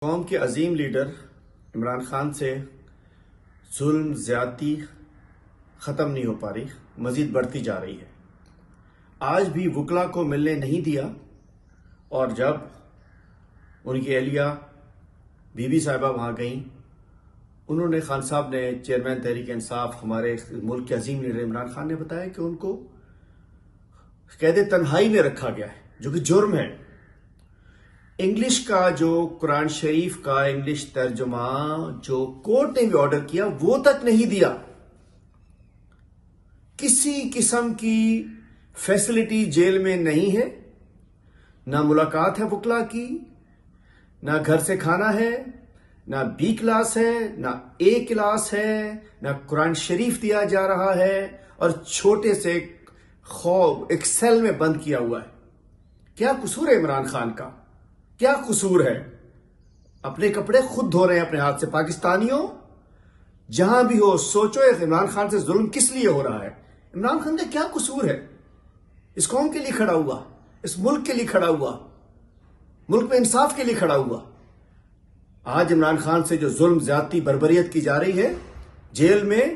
قوم کے عظیم لیڈر عمران خان سے ظلم زیادتی ختم نہیں ہو پا رہی، مزید بڑھتی جا رہی ہے۔ آج بھی وکلا کو ملنے نہیں دیا، اور جب ان کی اہلیہ بی بی صاحبہ وہاں گئیں، انہوں نے خان صاحب نے چیئرمین تحریک انصاف ہمارے ملک کے عظیم لیڈر عمران خان نے بتایا کہ ان کو قید تنہائی میں رکھا گیا ہے، جو کہ جرم ہے۔ انگلش کا جو قرآن شریف کا انگلش ترجمہ جو کورٹ نے بھی آرڈر کیا وہ تک نہیں دیا۔ کسی قسم کی فیسلٹی جیل میں نہیں ہے، نہ ملاقات ہے وکلا کی، نہ گھر سے کھانا ہے، نہ بی کلاس ہے، نہ اے کلاس ہے، نہ قرآن شریف دیا جا رہا ہے، اور چھوٹے سے ایک سیل میں بند کیا ہوا ہے۔ کیا قصور ہے عمران خان کا؟ کیا قصور ہے؟ اپنے کپڑے خود دھو رہے ہیں اپنے ہاتھ سے۔ پاکستانیوں جہاں بھی ہو سوچو عمران خان سے ظلم کس لیے ہو رہا ہے؟ عمران خان کا کیا قصور ہے؟ اس قوم کے لیے کھڑا ہوا، اس ملک کے لیے کھڑا ہوا، ملک میں انصاف کے لیے کھڑا ہوا۔ آج عمران خان سے جو ظلم زیادتی بربریت کی جا رہی ہے، جیل میں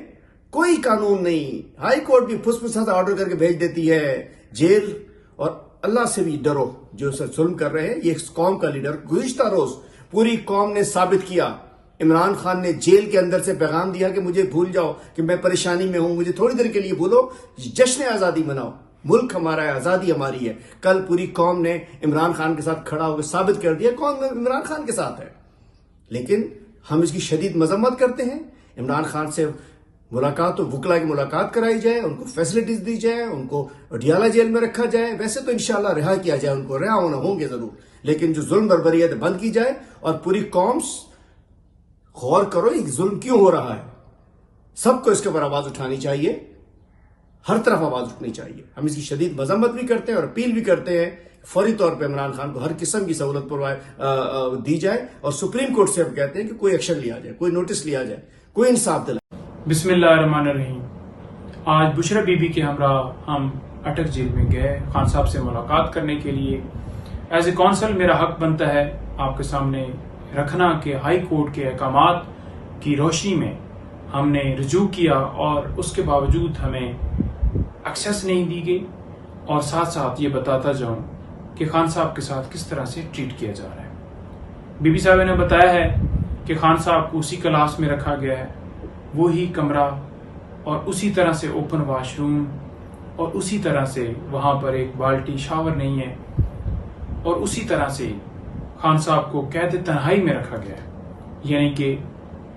کوئی قانون نہیں، ہائی کورٹ بھی پھس پھسا آرڈر کر کے بھیج دیتی ہے جیل۔ اور اللہ سے بھی ڈرو جو اسے ظلم کر رہے ہیں۔ یہ اس قوم کا لیڈر گزشتہ روز پوری قوم نے ثابت کیا، عمران خان نے جیل کے اندر سے پیغام دیا کہ مجھے بھول جاؤ کہ میں پریشانی میں ہوں، مجھے تھوڑی دیر کے لیے بھولو، جشن آزادی مناؤ، ملک ہمارا ہے، آزادی ہماری ہے۔ کل پوری قوم نے عمران خان کے ساتھ کھڑا ہو کے ثابت کر دیا کون عمران خان کے ساتھ ہے۔ لیکن ہم اس کی شدید مذمت کرتے ہیں۔ عمران خان سے ملاقات تو وکلا کی ملاقات کرائی جائے، ان کو فیسلٹیز دی جائے، ان کو اڈیالہ جیل میں رکھا جائے، ویسے تو انشاءاللہ رہا کیا جائے، ان کو رہا ہونا ہوں گے ضرور، لیکن جو ظلم بربریت بند کی جائے، اور پوری قوم غور کرو یہ ظلم کیوں ہو رہا ہے۔ سب کو اس کے اوپر آواز اٹھانی چاہیے، ہر طرف آواز اٹھنی چاہیے۔ ہم اس کی شدید مذمت بھی کرتے ہیں اور اپیل بھی کرتے ہیں فوری طور پہ عمران خان کو ہر قسم کی سہولت دی جائے، اور سپریم کورٹ سے ہم کہتے ہیں کہ کوئی ایکشن لیا جائے، کوئی نوٹس لیا جائے، کوئی انصاف دلائے۔ بسم اللہ الرحمن الرحیم۔ آج بشرا بی بی کے ہمراہ ہم اٹک جیل میں گئے خان صاحب سے ملاقات کرنے کے لیے۔ ایز اے کونسل میرا حق بنتا ہے آپ کے سامنے رکھنا کہ ہائی کورٹ کے احکامات کی روشنی میں ہم نے رجوع کیا، اور اس کے باوجود ہمیں ایکسیس نہیں دی گئی، اور ساتھ ساتھ یہ بتاتا جاؤں کہ خان صاحب کے ساتھ کس طرح سے ٹریٹ کیا جا رہا ہے۔ بی بی صاحب نے بتایا ہے کہ خان صاحب کو اسی کلاس میں رکھا گیا ہے، وہی کمرہ، اور اسی طرح سے اوپن واش روم، اور اسی طرح سے وہاں پر ایک بالٹی شاور نہیں ہے، اور اسی طرح سے خان صاحب کو قید تنہائی میں رکھا گیا ہے۔ یعنی کہ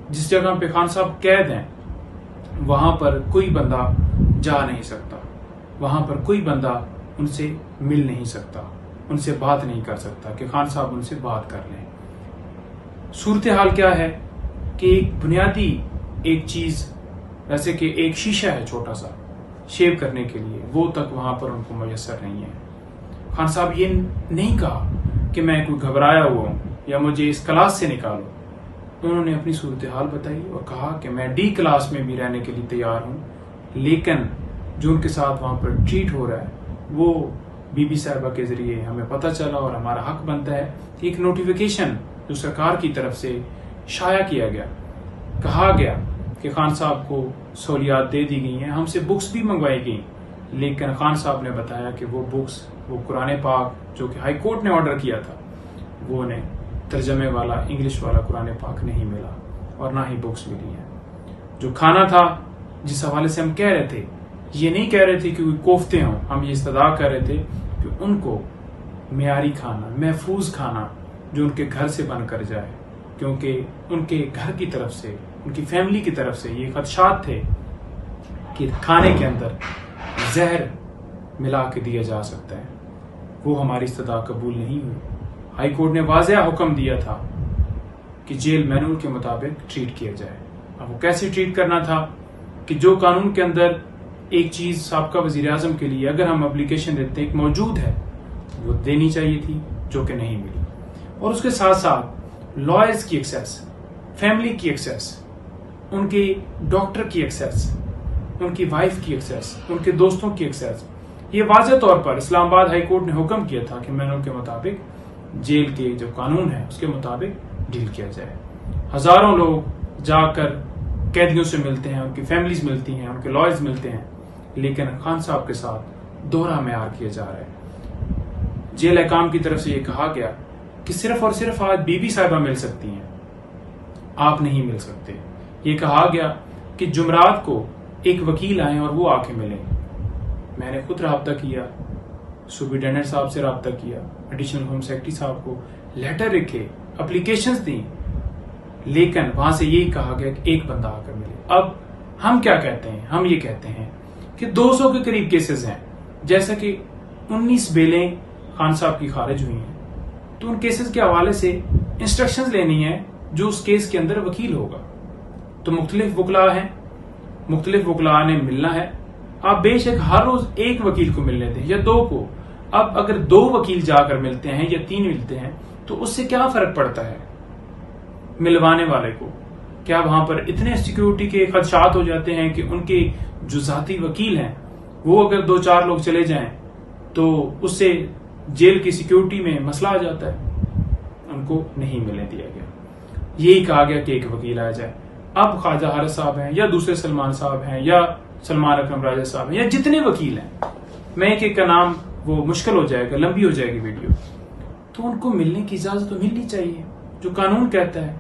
جس جگہ پہ خان صاحب قید ہیں وہاں پر کوئی بندہ جا نہیں سکتا، وہاں پر کوئی بندہ ان سے مل نہیں سکتا، ان سے بات نہیں کر سکتا کہ خان صاحب ان سے بات کر لیں۔ صورتحال کیا ہے کہ ایک بنیادی ایک چیز، جیسے کہ ایک شیشہ ہے چھوٹا سا شیو کرنے کے لیے، وہ تک وہاں پر ان کو میسر نہیں ہے۔ خان صاحب یہ نہیں کہا کہ میں کوئی گھبرایا ہوا ہوں یا مجھے اس کلاس سے نکالو، انہوں نے اپنی صورتحال بتائی اور کہا کہ میں ڈی کلاس میں بھی رہنے کے لیے تیار ہوں، لیکن جو ان کے ساتھ وہاں پر ٹریٹ ہو رہا ہے وہ بی بی صاحبہ کے ذریعے ہمیں پتہ چلا، اور ہمارا حق بنتا ہے کہ ایک نوٹیفیکیشن جو سرکار کی طرف سے شائع کیا گیا، کہا گیا کہ خان صاحب کو سہولیات دے دی گئی ہیں، ہم سے بکس بھی منگوائی گئیں، لیکن خان صاحب نے بتایا کہ وہ بکس، وہ قرآن پاک جو کہ ہائی کورٹ نے آرڈر کیا تھا، وہ انہیں ترجمے والا انگلش والا قرآن پاک نہیں ملا، اور نہ ہی بکس ملی ہیں۔ جو کھانا تھا جس حوالے سے ہم کہہ رہے تھے، یہ نہیں کہہ رہے تھے کہ کوئی کوفتے ہوں، ہم یہ استدعا کر رہے تھے کہ ان کو معیاری کھانا، محفوظ کھانا جو ان کے گھر سے بن کر جائے، کیونکہ ان کے گھر کی طرف سے، ان کی فیملی کی طرف سے یہ خدشات تھے کہ کھانے کے اندر زہر ملا کے دیا جا سکتا ہے، وہ ہماری استدعا قبول نہیں ہوئی۔ ہائی کورٹ نے واضح حکم دیا تھا کہ جیل مینول کے مطابق ٹریٹ کیا جائے۔ اب وہ کیسے ٹریٹ کرنا تھا کہ جو قانون کے اندر ایک چیز سابقہ وزیر اعظم کے لیے اگر ہم اپلیکیشن دیتے ہیں ایک موجود ہے، وہ دینی چاہیے تھی، جو کہ نہیں ملی، اور اس کے ساتھ ساتھ لائرز کی ایکسیس، فیملی کی ایکسیس، ان کے ڈاکٹر کی ایکسیس، ان کی وائف کی ایکسیس، ان کے دوستوں کی ایکسیس، یہ واضح طور پر اسلام آباد ہائی کورٹ نے حکم کیا تھا کہ مینول کے مطابق جیل کے جو قانون ہے اس کے مطابق ڈیل کیا جائے. ہزاروں لوگ جا کر قیدیوں سے ملتے ہیں, ان کی فیملیز ملتی ہیں, ان کے لائرز ملتے ہیں, لیکن خان صاحب کے ساتھ دوہرا معیار کیا جا رہا ہے. جیل حکام کی طرف سے یہ کہا گیا کہ صرف اور صرف آج بی بی صاحبہ مل سکتی ہیں, آپ نہیں مل سکتے. یہ کہا گیا کہ جمعرات کو ایک وکیل آئیں اور وہ آ کے ملیں. میں نے خود رابطہ کیا, سپرنٹینڈنٹ صاحب سے رابطہ کیا, ایڈیشنل ہوم سیکرٹری صاحب کو لیٹر لکھے, اپلیکیشنز دیں, لیکن وہاں سے یہی کہا گیا کہ ایک بندہ آ کر ملے. اب ہم کیا کہتے ہیں؟ ہم یہ کہتے ہیں کہ 200 کے قریب کیسز ہیں, جیسا کہ 19 بیلیں خان صاحب کی خارج ہوئی ہیں, تو ان کیسز کے حوالے سے انسٹرکشنز لینی ہے جو اس کیس کے اندر وکیل ہوگا. تو مختلف وکلاء ہیں, مختلف وکلاء نے ملنا ہے. آپ بے شک ہر روز ایک وکیل کو ملنے دیں یا 2 کو. اب اگر 2 وکیل جا کر ملتے ہیں یا 3 ملتے ہیں تو اس سے کیا فرق پڑتا ہے ملوانے والے کو؟ کیا وہاں پر اتنے سیکیورٹی کے خدشات ہو جاتے ہیں کہ ان کے جو ذاتی وکیل ہیں وہ اگر 2-4 لوگ چلے جائیں تو اس سے جیل کی سیکیورٹی میں مسئلہ آ جاتا ہے؟ ان کو نہیں ملنے دیا گیا. یہی کہا گیا کہ ایک وکیل آ جائے. اب خواجہ حارث صاحب ہیں یا دوسرے سلمان صاحب ہیں یا سلمان اکرم راجہ صاحب ہیں یا جتنے وکیل ہیں, میں ایک کا نام وہ مشکل ہو جائے گا, لمبی ہو جائے گی ویڈیو, تو ان کو ملنے کی اجازت تو ملنی چاہیے جو قانون کہتا ہے.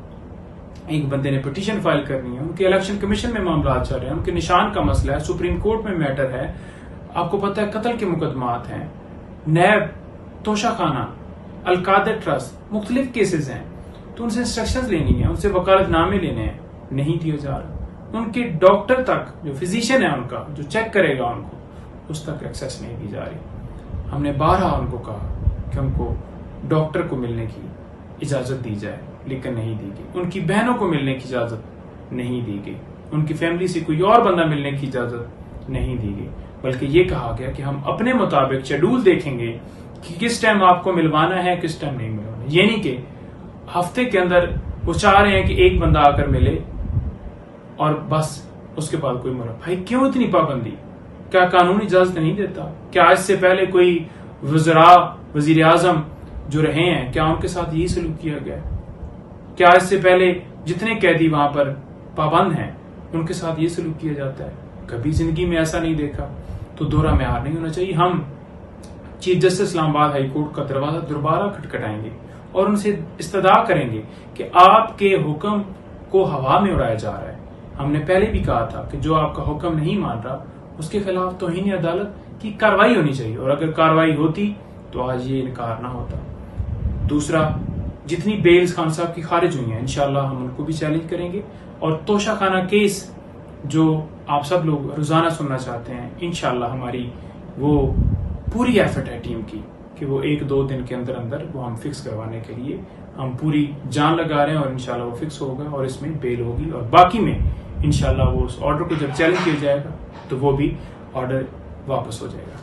ایک بندے نے پٹیشن فائل کرنی ہے, ان کے الیکشن کمیشن میں معاملات چل رہے ہیں, ان کے نشان کا مسئلہ ہے, سپریم کورٹ میں میٹر ہے, آپ کو پتہ ہے قتل کے مقدمات ہیں, نیب, توشہ خانہ, القادر ٹرسٹ, مختلف کیسز ہیں. تو ان سے انسٹرکشنز لینی ہے, ان سے وکالت نامے لینے ہیں, نہیں دیا جا رہا. ان کے ڈاکٹر تک, جو فزیشین ہے ان کا, جو چیک کرے گا ان کو, اس تک ایکسیس نہیں دی جا رہی. ہم نے بارہا ان کو کہا کہ ان کو ڈاکٹر کو ملنے کی اجازت دی جائے, لیکن نہیں دی گئی. ان کی بہنوں کو ملنے کی اجازت نہیں دی گئی. ان کی فیملی سے کوئی اور بندہ ملنے کی اجازت نہیں دی گئی, بلکہ یہ کہا گیا کہ ہم اپنے مطابق شیڈول دیکھیں گے کہ کس ٹائم آپ کو ملوانا ہے, کس ٹائم نہیں ملوانا. یہ نہیں کہ ہفتے کے اندر وہ چاہ رہے ہیں کہ ایک بندہ آ کر ملے اور بس اس کے بعد کوئی مرا. بھائی کیوں اتنی پابندی؟ کیا قانون اجازت نہیں دیتا؟ کیا اس سے پہلے کوئی وزراء, وزیر اعظم جو رہے ہیں, کیا ان کے ساتھ یہی سلوک کیا گیا؟ کیا اس سے پہلے جتنے قیدی وہاں پر پابند ہیں ان کے ساتھ یہ سلوک کیا جاتا ہے؟ کبھی زندگی میں ایسا نہیں دیکھا. تو دوہرا معیار نہیں ہونا چاہیے. ہم چیف جسٹس اسلام آباد ہائی کورٹ کا دروازہ دوبارہ کھٹکھٹائیں گے اور ان سے استدعا کریں گے کہ آپ کے حکم کو ہوا میں اڑایا جا رہا ہے. ہم نے پہلے بھی کہا تھا کہ جو آپ کا حکم نہیں مان رہا اس کے خلاف توہین عدالت کی کارروائی ہونی چاہیے, اور اگر کارروائی ہوتی تو آج یہ انکار نہ ہوتا. دوسرا, جتنی بیلز خان صاحب کی خارج ہوئی ہیں انشاءاللہ ہم ان کو بھی چیلنج کریں گے, اور توشہ خانہ کیس جو آپ سب لوگ روزانہ سننا چاہتے ہیں, انشاءاللہ ہماری وہ پوری ایفرٹ ہے ٹیم کی کہ وہ 1-2 دن کے اندر اندر وہ ہم فکس کروانے کے لیے ہم پوری جان لگا رہے ہیں, اور انشاءاللہ وہ فکس ہوگا اور اس میں بیل ہوگی. اور باقی میں انشاءاللہ وہ اس آرڈر کو جب چیلنج کیا جائے گا تو وہ بھی آرڈر واپس ہو جائے گا.